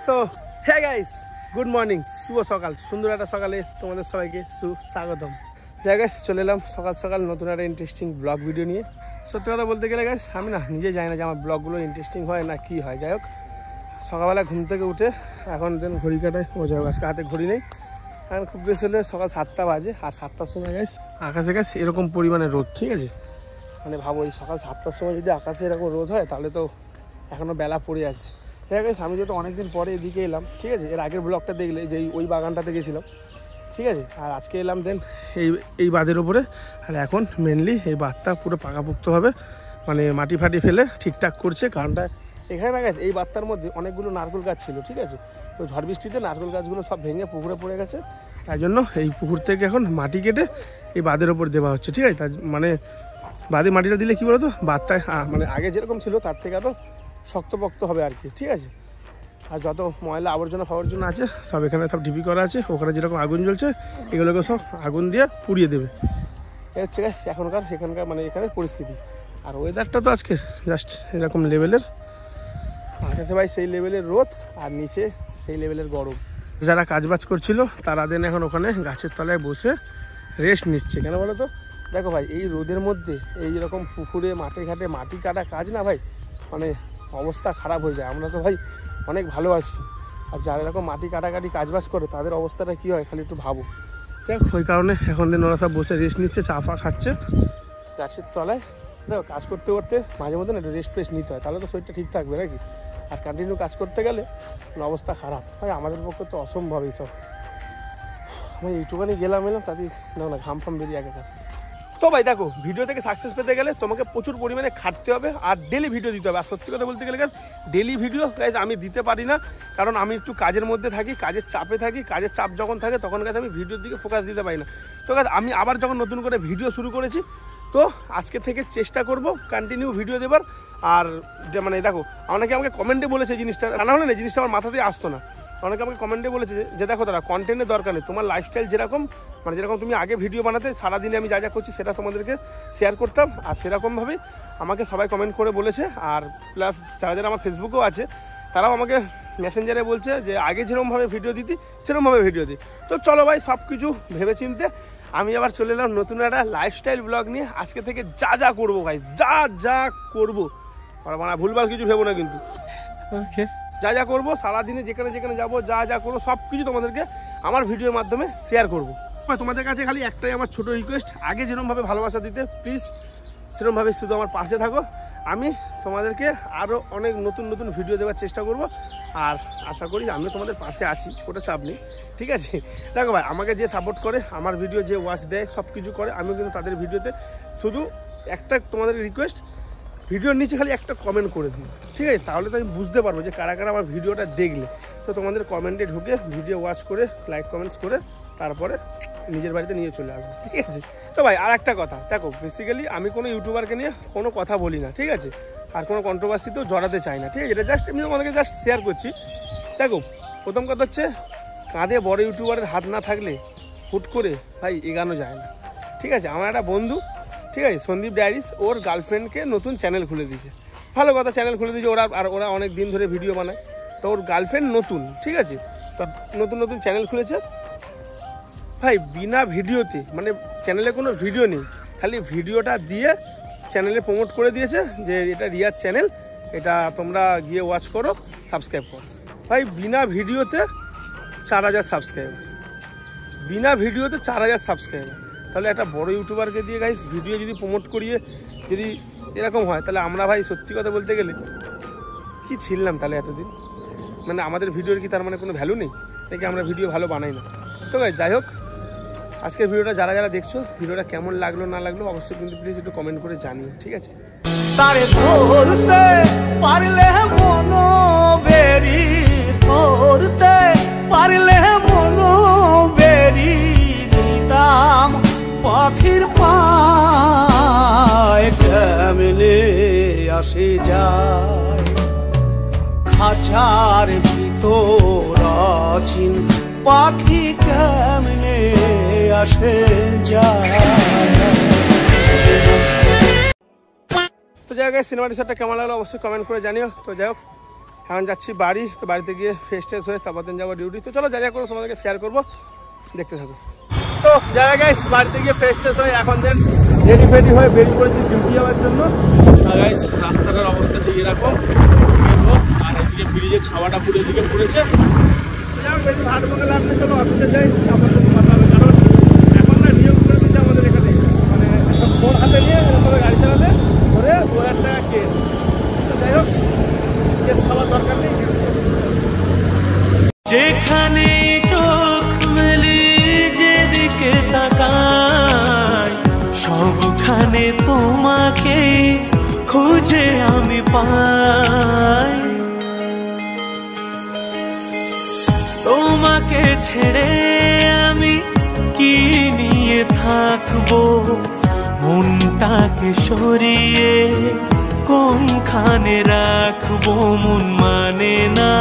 তো hey guys, good morning, শুভ সকাল, সুন্দর একটা সকালে তোমাদের সবাইকে সুস্বাগতম। যাই গাইস, চলে এলাম সকাল সকাল নতুন একটা ইন্টারেস্টিং ব্লগ ভিডিও নিয়ে। সত্যি কথা বলতে গেলে গাইস, আমি না নিজে জানি না যে আমার ব্লগগুলো ইন্টারেস্টিং হয় না কি হয়। যাই হোক, সকালবেলা ঘুম থেকে উঠে এখন দেন ঘড়ি কাটায়, ও যাই হোক আজকে হাতে ঘড়ি নেই, এখন খুব বেশি হলে সকাল 7টা বাজে। আর 7টার সময় গাইস আকাশে গাছ এরকম পরিমাণে রোদ, ঠিক আছে, মানে ভাবো এই সকাল 7টার সময় যদি আকাশে এরকম রোদ হয় তাহলে তো এখনও বেলা পড়ে আছে। ঠিক আছে, আমি যেহেতু অনেকদিন পরে এদিকে এলাম, ঠিক আছে, এর আগের ব্লগটা দেখলে যে ওই বাগানটাতে গেছিলাম, ঠিক আছে, আর আজকে এলাম দেন এই বাঁধের ওপরে। আর এখন মেনলি এই বাঁধটা পুরো পাকাপোক্তভাবে মানে মাটি ফাটি ফেলে ঠিকঠাক করছে। কারণটা এখানে না গেছে, এই বাঁধটার মধ্যে অনেকগুলো নারকেল গাছ ছিল, ঠিক আছে, তো ঝড় বৃষ্টিতে নারকেল গাছগুলো সব ভেঙে পুকুরে পড়ে গেছে। তাই জন্য এই পুকুর থেকে এখন মাটি কেটে এই বাঁধের ওপর দেওয়া হচ্ছে, ঠিক আছে। তার মানে বাঁধে মাটিটা দিলে কী বলতো, বাঁধটা মানে আগে যেরকম ছিল তার থেকে আরও শক্তপোক্ত হবে আর কি, ঠিক আছে। আর যত ময়লা আবর্জনা ফাবর্জনা আছে সব এখানে সব ঢিপি করা আছে, ওখানে যেরকম আগুন জ্বলছে এগুলোকে সব আগুন দিয়ে পুড়িয়ে দেবে। এই হচ্ছে এখানকার মানে এখানের পরিস্থিতি। আর ওয়েদারটা তো আজকে জাস্ট এরকম লেভেলের, আকাশে ভাই সেই লেভেলের রোদ আর নিচে সেই লেভেলের গরম। যারা কাজবাজ করছিল তারা দেন এখন ওখানে গাছের তলায় বসে রেস্ট নিচ্ছে। কেন বলো তো, দেখো ভাই এই রোদের মধ্যে এই রকম পুকুরে মাঠে ঘাটে মাটি কাটা কাজ না ভাই, মানে অবস্থা খারাপ হয়ে যায়। আমরা তো ভাই অনেক ভালো আছি, আর যারা এরকম মাটি কাটাকাটি কাজবাজ করে তাদের অবস্থাটা কী হয় খালি একটু ভাবো। ঠিক আছে, ওই কারণে এখন দিন ওরা সব বসে রেস্ট নিচ্ছে, চা ফা খাচ্ছে গাছের তলায়। দেখো কাজ করতে করতে মাঝে মধ্যে না একটু রেস্ট ফেস্ট নিতে হয়, তাহলে তো শরীরটা ঠিক থাকবে নাকি। আর কন্টিনিউ কাজ করতে গেলে অবস্থা খারাপ ভাই, আমাদের পক্ষে তো অসম্ভব এইসব। আমি এইটুখানি গেলাম তাদের না ঘাম ফাম বেরিয়ে আগে থাকে। তো ভাই দেখো, ভিডিও থেকে সাকসেস পেতে গেলে তোমাকে প্রচুর পরিমাণে খাটতে হবে আর ডেলি ভিডিও দিতে হবে। আর সত্যি কথা বলতে গেলে গাইস, ডেলি ভিডিও গাইস আমি দিতে পারি না, কারণ আমি একটু কাজের মধ্যে থাকি, কাজের চাপে থাকি। কাজের চাপ যখন থাকে তখন গাইস আমি ভিডিওর দিকে ফোকাস দিতে পারি না। তো গাইস আমি আবার যখন নতুন করে ভিডিও শুরু করেছি, তো আজকে থেকে চেষ্টা করব কন্টিনিউ ভিডিও দেবার। আর যে মানে দেখো, অনেকে আমাকে কমেন্টে বলেছে জিনিসটা, না হলে না জিনিসটা আমার মাথাতেই আসতো না। অনেকে আমাকে কমেন্টে বলেছে যে দেখো দাদা, কন্টেন্টের দরকার নেই, তোমার লাইফস্টাইল যেরকম মানে যেরকম তুমি আগে ভিডিও বানাতে, সারাদিনে আমি যা যা করছি সেটা তোমাদেরকে শেয়ার করতাম, আর সেরকমভাবেই আমাকে সবাই কমেন্ট করে বলেছে। আর প্লাস যারা যারা আমার ফেসবুকেও আছে তারাও আমাকে মেসেঞ্জারে বলছে যে আগে যেরকমভাবে ভিডিও দিতি সেরকমভাবে ভিডিও দিই। তো চলো ভাই, সব কিছু ভেবে চিনতে আমি আবার চলে এলাম নতুন একটা লাইফস্টাইল ব্লগ নিয়ে। আজকে থেকে যা যা করবো ভাই, যা যা করবো, মানে ভুলভাল কিছু ভেবো না কিন্তু। ওকে, যা যা করবো সারাদিনে যেখানে যেখানে যাবো, যা যা করবো সব কিছু তোমাদেরকে আমার ভিডিওর মাধ্যমে শেয়ার করবো। তোমাদের কাছে খালি একটাই আমার ছোট রিকোয়েস্ট, আগে যেরকমভাবে ভালোবাসা দিতে প্লিজ সেরকমভাবে শুধু আমার পাশে থাকো। আমি তোমাদেরকে আরও অনেক নতুন নতুন ভিডিও দেওয়ার চেষ্টা করব, আর আশা করি আমিও তোমাদের পাশে আছি, ওটা চাপ নেই, ঠিক আছে। দেখো ভাই, আমাকে যে সাপোর্ট করে, আমার ভিডিও যে ওয়াচ দেয়, সব কিছু করে, আমিও কিন্তু তাদের ভিডিওতে শুধু একটা তোমাদের রিকোয়েস্ট, ভিডিওর নিচে খালি একটা কমেন্ট করে দিই, ঠিক আছে, তাহলে তো আমি বুঝতে পারবো যে কারা কারা আমার ভিডিওটা দেখলে। তো তোমাদের কমেন্টে ঢুকে ভিডিও ওয়াচ করে লাইক কমেন্টস করে তারপরে নিজের বাড়িতে নিয়ে চলে আসবো, ঠিক আছে। তো ভাই আর একটা কথা, দেখো বেসিক্যালি আমি কোনো ইউটিউবারকে নিয়ে কোনো কথা বলি না, ঠিক আছে, আর কোনো কন্ট্রোভার্সিতেও জড়াতে চাই না, ঠিক আছে। এটা জাস্ট আমি তোমাদেরকে জাস্ট শেয়ার করছি। দেখো, প্রথম কথা হচ্ছে, কাঁধে বড় ইউটিউবারের হাত না থাকলে হুট করে ভাই এগানো যায় না, ঠিক আছে। আমার একটা বন্ধু, ঠিক আছে, সন্দীপ ডায়েরিস, ওর গার্লফ্রেন্ডকে নতুন চ্যানেল খুলে দিয়েছে, ভালো কথা, চ্যানেল খুলে দিয়েছে ওরা, আর ওরা অনেক দিন ধরে ভিডিও বানায়। তো ওর গার্লফ্রেন্ড নতুন, ঠিক আছে, তো নতুন নতুন চ্যানেল খুলেছে ভাই, বিনা ভিডিওতে, মানে চ্যানেলে কোনো ভিডিও নেই, খালি ভিডিওটা দিয়ে চ্যানেলে প্রমোট করে দিয়েছে যে এটা রিয়ার চ্যানেল, এটা তোমরা গিয়ে ওয়াচ করো, সাবস্ক্রাইব করো। ভাই বিনা ভিডিওতে 4000 সাবস্ক্রাইবার, বিনা ভিডিওতে 4000 সাবস্ক্রাইবার। তাহলে একটা বড় ইউটিউবারকে দিয়ে গাইস ভিডিও যদি প্রমোট করিয়ে যদি এরকম হয়, তাহলে আমরা ভাই সত্যি কথা বলতে গেলে কি ছিলাম তাহলে এতদিন, মানে আমাদের ভিডিওর কি তার মানে কোনো ভ্যালু নেই নাকি আমরা ভিডিও ভালো বানাই না? তো ভাই যাই হোক, আজকের ভিডিওটা যারা যারা দেখছো, ভিডিওটা কেমন লাগলো না লাগলো অবশ্যই কিন্তু প্লিজ একটু কমেন্ট করে জানিও, ঠিক আছে। তারে ধরতে পারলে মনো বেরি, ধরতে পারলে মনো বেরি, দিতাম পাখির পায়, কেমনে আসে যায় খাঁচার ভিতর আছিন পাখি, কেমনে আসে যায়। তো যাই হোক, সিনেমাটি সেটটা কেমন লাগলো অবশ্যই কমেন্ট করে জানিও। তো যাই হোক, এখন যাচ্ছি বাড়ি, তো বাড়িতে গিয়ে ফ্রেশ ট্রেশ হয়ে তারপর দিন যাবো ডিউটি। তো চলো যা যা করবো তোমাদেরকে শেয়ার করবো, দেখতে থাকো। তো যারা গাইস বাড়িতে গিয়ে ফ্রেশ ট্রেশ হয়ে এখন দেন রেডি ফেডি হয়ে বেরিয়ে পড়েছি ডিউটি যাওয়ার জন্য। গাইস রাস্তাটার অবস্থা ঠিক এরকম, আর এদিকে ব্রিজের ছাওয়াটা পুরো এদিকে পড়েছে। হাট ভাঙা লাগলে চলো অফিসে যাই, আমার সাথে কথা হবে। কারণ এখন না নিয়ম করে দিচ্ছে আমাদের এখানে, মানে ফোন হাতে নিয়ে গাড়ি চালালে ধরে 2000 টাকা কেস। যাই হোক, কেস খাওয়ার দরকার নেই। যেখানে চোখ মেলি যেদিকে তাকাই, সবখানে তোমাকে খুঁজে আমি পাই। তোমাকে ছেড়ে আমি কি নিয়ে থাকবো, মনটাকে সরিয়ে কোনখানে রাখবো, মন মানে না।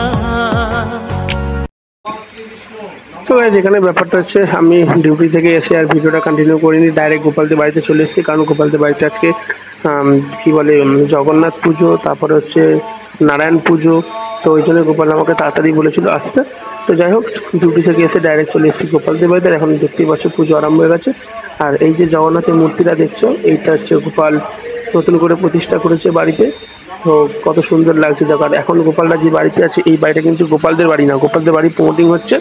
তো এখানে ব্যাপারটা হচ্ছে, আমি ডিউটি থেকে এসে আর ভিডিওটা কন্টিনিউ করিনি, ডাইরেক্ট গোপালদের বাড়িতে চলে এসেছি। কারণ গোপালদের বাড়িতে আজকে কি বলে জগন্নাথ পুজো, তারপরে হচ্ছে নারায়ণ পুজো। তো ওই জন্য গোপাল আমাকে তাড়াতাড়ি বলেছিল আসতে। তো যাই হোক, ডিউটি থেকে এসে ডাইরেক্ট চলে এসেছি গোপালদের বাড়িতে। এখন দেখতেই পাচ্ছ পুজো আরম্ভ হয়ে গেছে। আর এই যে জগন্নাথের মূর্তিটা দেখছো, এইটা হচ্ছে গোপাল নতুন করে প্রতিষ্ঠা করেছে বাড়িতে। তো কত সুন্দর লাগছে দেখো। আর এখন গোপালরা যে বাড়িতে আছে, এই বাড়িটা কিন্তু গোপালদের বাড়ি না, গোপালদের বাড়ি প্রমোটিং হচ্ছে,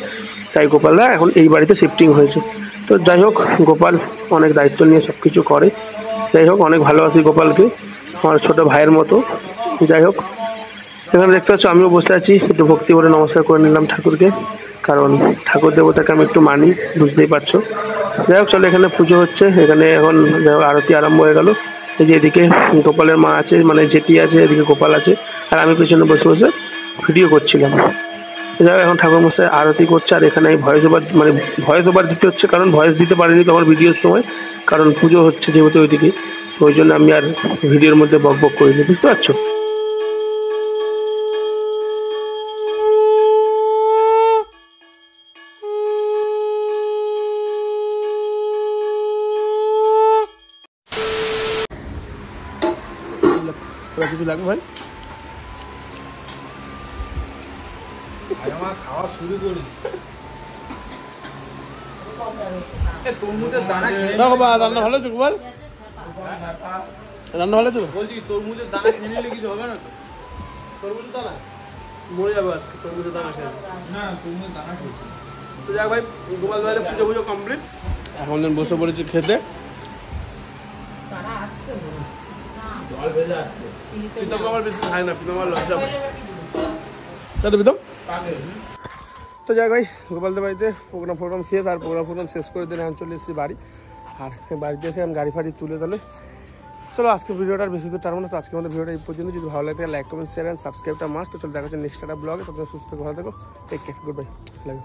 তাই গোপালরা এখন এই বাড়িতে শিফটিং হয়েছে। তো যাই হোক, গোপাল অনেক দায়িত্ব নিয়ে সব কিছু করে। যাই হোক, অনেক ভালোবাসি গোপালকে, আমার ছোটো ভাইয়ের মতো। যাই হোক, এখানে দেখতে পাচ্ছ আমিও বসে আছি, একটু ভক্তি করে নমস্কার করে নিলাম ঠাকুরকে, কারণ ঠাকুর দেবতাকে আমি একটু মানি, বুঝতেই পারছো। যাই হোক, চলো এখানে পুজো হচ্ছে, এখানে এখন যাই হোক আরতি আরম্ভ হয়ে গেল। এই যে এদিকে গোপালের মা আছে, মানে জেঠি আছে, এদিকে গোপাল আছে, আর আমি পেছনে বসে বসে ভিডিও করছিলাম। যাই হোক, এখন ঠাকুরমশাই আরতি করছে, আর এখানে ভয়েস ওভার দিতে হচ্ছে, কারণ ভয়েস দিতে পারিনি তোমার ভিডিওর সময়, কারণ পুজো হচ্ছে যেহেতু ওইদিকে, ওই জন্য আমি আর ভিডিওর মধ্যে বক বক করিনি, বুঝতে পারছো। কিছু লাগবে ভাই? খাওয়া শুরু করি। রান্না ভালো আছে গোপাল? রান্না ভালো আছে? বলছি তরমুজের দানা খেয়ে নিলে কিছু হবে না তো? তরমুজের দানা মরে যাবে আজকে, তরমুজের দানা খেয়ে। না, তরমুজের দানা খেয়েছি। তো যাক ভাই, গোপাল ভাইয়ের পুজো কমপ্লিট, এখন বসে পড়েছি খেতে। জল ভেজে আসছে। প্রীতম আমার বেশি খায় না, প্রীতম আমার লজ্জা পায়। তাই প্রীতম? তো যাক ভাই, গোপালদের বাড়িতে প্রোগ্রাম শেষ, আর প্রোগ্রাম শেষ করে দিলে এখন চলে এসেছি বাড়ি। আর বাড়িতে এসে আমি গাড়ি ফাড়ি তুলে তাহলে চলো আজকে ভিডিওটা আর বেশি দূর টানবো না। তো আজকে আমাদের ভিডিওটা এই পর্যন্ত। যদি ভালো লাগে লাইক কমেন্ট শেয়ার অ্যান্ড সাবস্ক্রাইবটা মাস্ট। তো চলো দেখা হচ্ছে নেক্সট একটা ব্লগে। তখন সুস্থ থাকো, ভালো থাকো, take care, goodbye, love you.